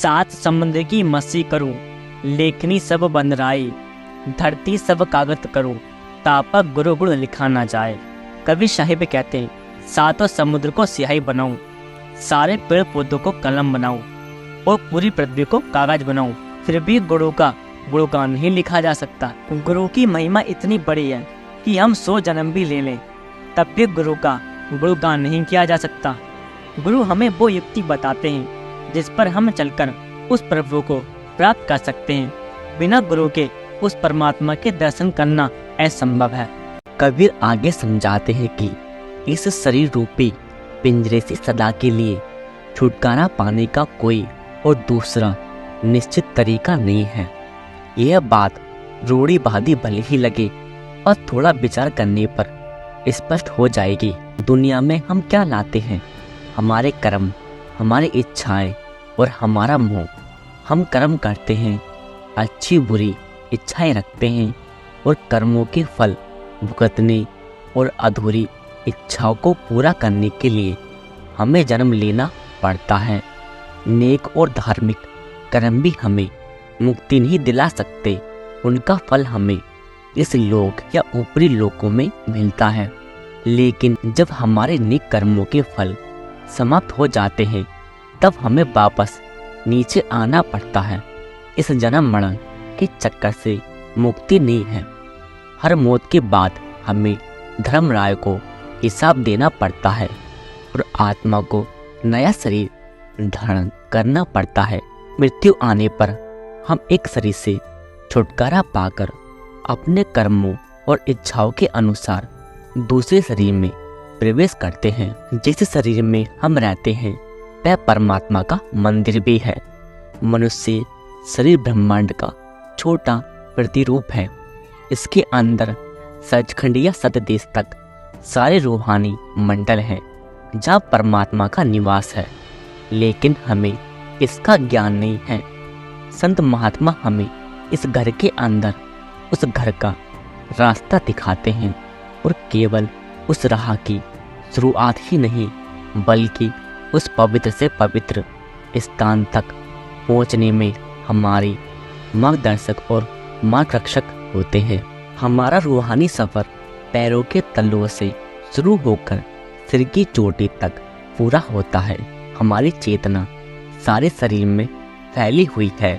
सात समुद्र की मस्सी करूं, लेखनी सब बंदराई, धरती सब कागज करूं, तापक गुरु गुण लिखा ना जाए। कवि साहिब कहते हैं, सातों समुद्र को स्याही बनाऊं, सारे पेड़ पौधों को कलम बनाऊं और पूरी पृथ्वी को कागज बनाऊं, फिर भी गुरु का गुणगान नहीं लिखा जा सकता। गुरु की महिमा इतनी बड़ी है कि हम 100 जन्म भी ले लें तब भी गुरु का गुणगान नहीं किया जा सकता। गुरु हमें वो युक्ति बताते हैं जिस पर हम चलकर उस प्रभु को प्राप्त कर सकते हैं। बिना गुरु के उस परमात्मा के दर्शन करना असंभव है। कबीर आगे समझाते हैं कि इस शरीर रूपी पिंजरे से सदा के लिए छुटकारा पाने का कोई और दूसरा निश्चित तरीका नहीं है। यह बात रूढ़िवादी भले ही लगे और थोड़ा विचार करने पर स्पष्ट हो जाएगी। दुनिया में हम क्या लाते हैं? हमारे कर्म, हमारी इच्छाएं और हमारा मोह। हम कर्म करते हैं, अच्छी बुरी इच्छाएं रखते हैं और कर्मों के फल भुगतने और अधूरी इच्छाओं को पूरा करने के लिए हमें जन्म लेना पड़ता है। नेक और धार्मिक कर्म भी हमें मुक्ति नहीं दिला सकते, उनका फल हमें इस लोक या ऊपरी लोकों में मिलता है। लेकिन जब हमारे नेक कर्मों के फल समाप्त हो जाते हैं तब हमें वापस नीचे आना पड़ता है। इस जन्म मरण के चक्कर से मुक्ति नहीं है। हर मौत के बाद हमें धर्मराय को हिसाब देना पड़ता है और आत्मा को नया शरीर धारण करना पड़ता है। मृत्यु आने पर हम एक शरीर से छुटकारा पाकर अपने कर्मों और इच्छाओं के अनुसार दूसरे शरीर में प्रवेश करते हैं। जिस शरीर में हम रहते हैं वह परमात्मा का मंदिर भी है। मनुष्य शरीर ब्रह्मांड का छोटा प्रतिरूप है। इसके अंदर सचखंड या सतदेश तक सारे रूहानी मंडल हैं जहाँ परमात्मा का निवास है, लेकिन हमें इसका ज्ञान नहीं है। संत महात्मा हमें इस घर के अंदर उस घर का रास्ता दिखाते हैं और केवल उस राह की शुरुआत ही नहीं बल्कि उस पवित्र से पवित्र स्थान तक पहुंचने में हमारी मार्गदर्शक और मार्गरक्षक होते हैं। हमारा रूहानी सफ़र पैरों के तलुओं से शुरू होकर सिर की चोटी तक पूरा होता है। हमारी चेतना सारे शरीर में फैली हुई है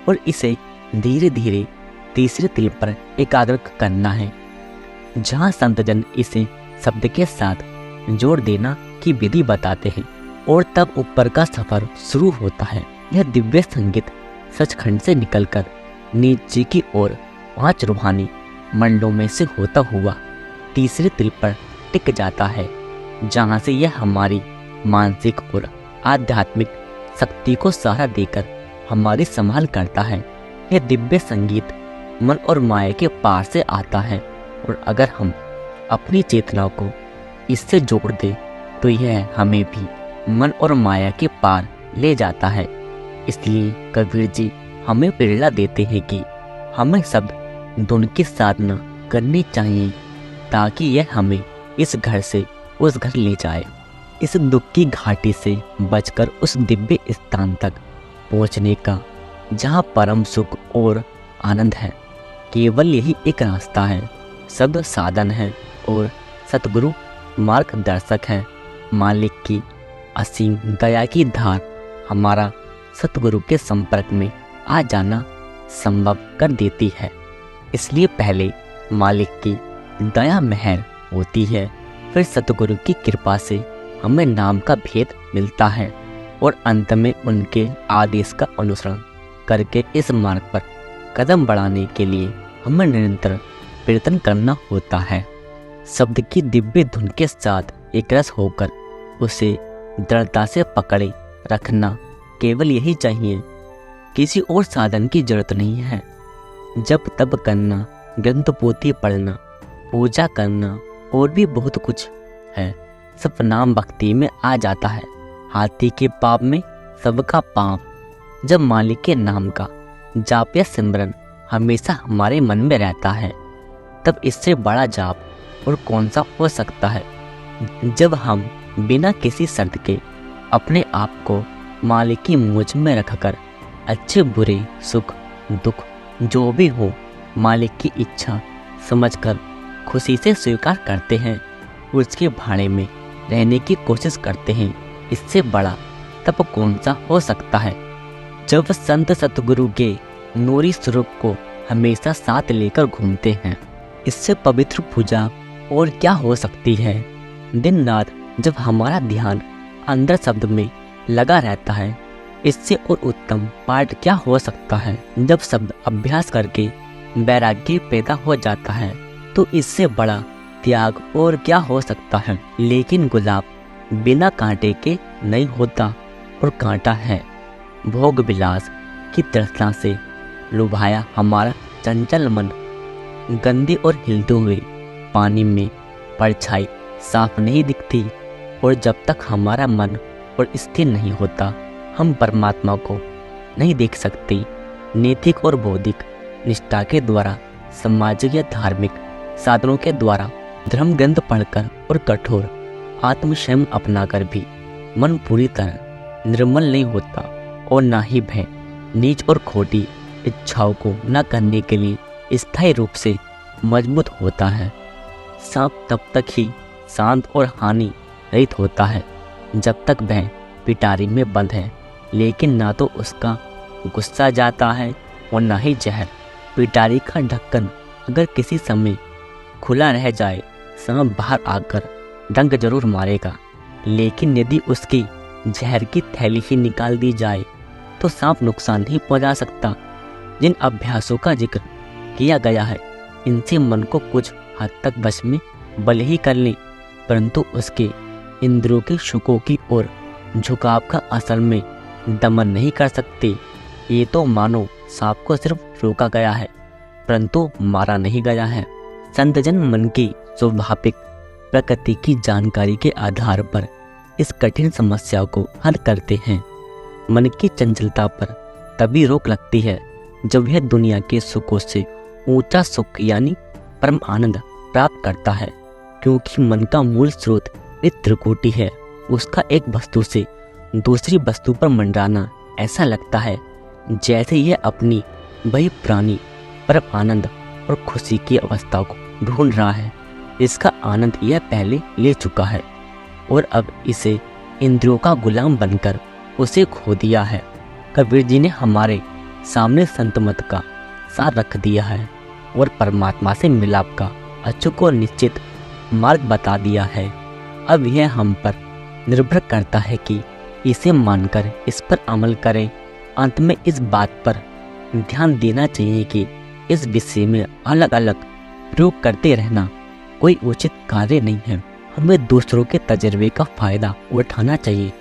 और इसे धीरे धीरे तीसरे तिल पर एकाग्र करना है, जहाँ संतजन इसे शब्द के साथ जोड़ देना की विधि बताते हैं और तब ऊपर का सफर शुरू होता है। यह दिव्य संगीत सचखंड से निकलकर नीचे की ओर 5 रूहानी मंडलों में से होता हुआ तीसरे तिल पर टिक जाता है, जहाँ से यह हमारी मानसिक और आध्यात्मिक शक्ति को सहारा देकर हमारी संभाल करता है। यह दिव्य संगीत मन और माया के पार से आता है और अगर हम अपनी चेतना को इससे जोड़ दें तो यह हमें भी मन और माया के पार ले जाता है। इसलिए कबीर जी हमें प्रेरणा देते हैं कि हमें सब धुन की साधना करनी चाहिए ताकि यह हमें इस घर से उस घर ले जाए, इस दुख की घाटी से बचकर उस दिव्य स्थान तक पहुंचने का जहां परम सुख और आनंद है। केवल यही एक रास्ता है, शब्द साधन है और सतगुरु मार्गदर्शक है। मालिक की असीम दया की धार हमारा सतगुरु के संपर्क में आ जाना संभव कर देती है। इसलिए पहले मालिक की दया मेहर होती है, फिर सतगुरु की कृपा से हमें नाम का भेद मिलता है और अंत में उनके आदेश का अनुसरण करके इस मार्ग पर कदम बढ़ाने के लिए हमें निरंतर प्रयत्न करना होता है। शब्द की दिव्य धुन के साथ एक रस होकर उसे दृढ़ता से पकड़े रखना, केवल यही चाहिए, किसी और साधन की जरूरत नहीं है। जप तप करना, ग्रंथ पोथी पढ़ना, पूजा करना और भी बहुत कुछ है, सब नाम भक्ति में आ जाता है। हाथी के पाप में सबका पाप। जब मालिक के नाम का जाप या सिमरन हमेशा हमारे मन में रहता है तब इससे बड़ा जाप और कौन सा हो सकता है। जब हम बिना किसी शर्त के अपने आप को मालिक की मुझ में रखकर अच्छे बुरे सुख दुख जो भी हो मालिक की इच्छा समझकर खुशी से स्वीकार करते हैं, उसके भाड़े में रहने की कोशिश करते हैं। इससे बड़ा तप कौन सा हो सकता है। जब संत सतगुरु के नूरी स्वरूप को हमेशा साथ लेकर घूमते हैं, इससे पवित्र पूजा और क्या हो सकती है। दिन रात जब हमारा ध्यान अंदर शब्द में लगा रहता है, इससे और उत्तम पाठ क्या हो सकता है। जब शब्द अभ्यास करके वैराग्य पैदा हो जाता है, तो इससे बड़ा त्याग और क्या हो सकता है। लेकिन गुलाब बिना कांटे के नहीं होता, और कांटा है। भोग विलास की तृष्णा से लुभाया हमारा चंचल मन गंदे और हिलते हुए पानी में परछाई साफ नहीं दिखती, और जब तक हमारा मन और स्थिर नहीं होता, हम परमात्मा को नहीं देख सकते। नैतिक और बौद्धिक निष्ठा के द्वारा, सामाजिक या धार्मिक साधनों के द्वारा, धर्म ग्रंथ पढ़कर और कठोर आत्मशम अपनाकर भी मन पूरी तरह निर्मल नहीं होता, और ना ही भय नीच और खोटी इच्छाओं को न करने के लिए स्थायी रूप से मजबूत होता है। सांप तब तक ही शांत और हानि रहित होता है जब तक वह पिटारी में बंद है, लेकिन ना तो उसका गुस्सा जाता है और ना ही जहर। पिटारी का ढक्कन अगर किसी समय खुला रह जाए, सांप बाहर आकर डंक जरूर मारेगा, लेकिन यदि उसकी जहर की थैली ही निकाल दी जाए तो सांप नुकसान नहीं पहुंचा सकता। जिन अभ्यासों का जिक्र किया गया है, इनसे मन को कुछ हद तक वश में भले ही कर ले, परंतु उसके इंद्रियों के सुखों की ओर झुकाव का असल में दमन नहीं कर सकते। ये तो मानो सांप को सिर्फ रोका गया है, परंतु मारा नहीं गया है। संतजन मन की स्वाभाविक प्रकृति की जानकारी के आधार पर इस कठिन समस्या को हल करते हैं। मन की चंचलता पर तभी रोक लगती है जब यह दुनिया के सुखों से ऊंचा सुख यानी परम आनंद प्राप्त करता है, क्योंकि मन का मूल स्रोत एक त्रिकोटि है। उसका एक वस्तु से दूसरी वस्तु पर मंडराना ऐसा लगता है जैसे यह अपनी वही पुरानी परम आनंद और खुशी की अवस्था को ढूंढ रहा है। इसका आनंद यह पहले ले चुका है और अब इसे इंद्रियों का गुलाम बनकर उसे खो दिया है। कबीर जी ने हमारे सामने संत मत का सार रख दिया है और परमात्मा से मिलाप का अचूक और निश्चित मार्ग बता दिया है। अब यह हम पर निर्भर करता है कि इसे मानकर इस पर अमल करें। अंत में इस बात पर ध्यान देना चाहिए कि इस विषय में अलग अलग प्रयोग करते रहना कोई उचित कार्य नहीं है। हमें दूसरों के तजर्बे का फायदा उठाना चाहिए।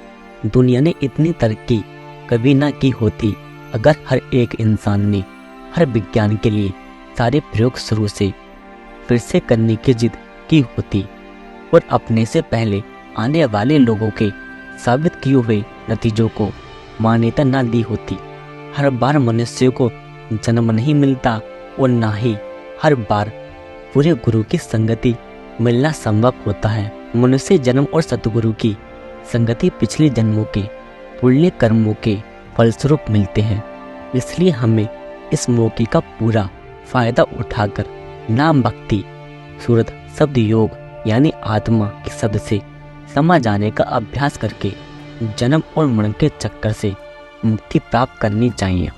दुनिया ने इतनी तरक्की कभी ना की होती अगर हर एक इंसान ने हर विज्ञान के लिए सारे प्रयोग शुरू से फिर से करने की जिद की होती और अपने से पहले आने वाले लोगों के साबित किए हुए नतीजों को मान्यता ना दी होती। हर बार मनुष्य को जन्म नहीं मिलता और ना ही हर बार पूरे गुरु की संगति मिलना संभव होता है। मनुष्य जन्म और सतगुरु की संगति पिछले जन्मों के पुण्य कर्मों के फलस्वरूप मिलते हैं। इसलिए हमें इस मौके का पूरा फायदा उठाकर नाम भक्ति सूरत शब्द योग यानी आत्मा के शब्द से समा जाने का अभ्यास करके जन्म और मरण के चक्कर से मुक्ति प्राप्त करनी चाहिए।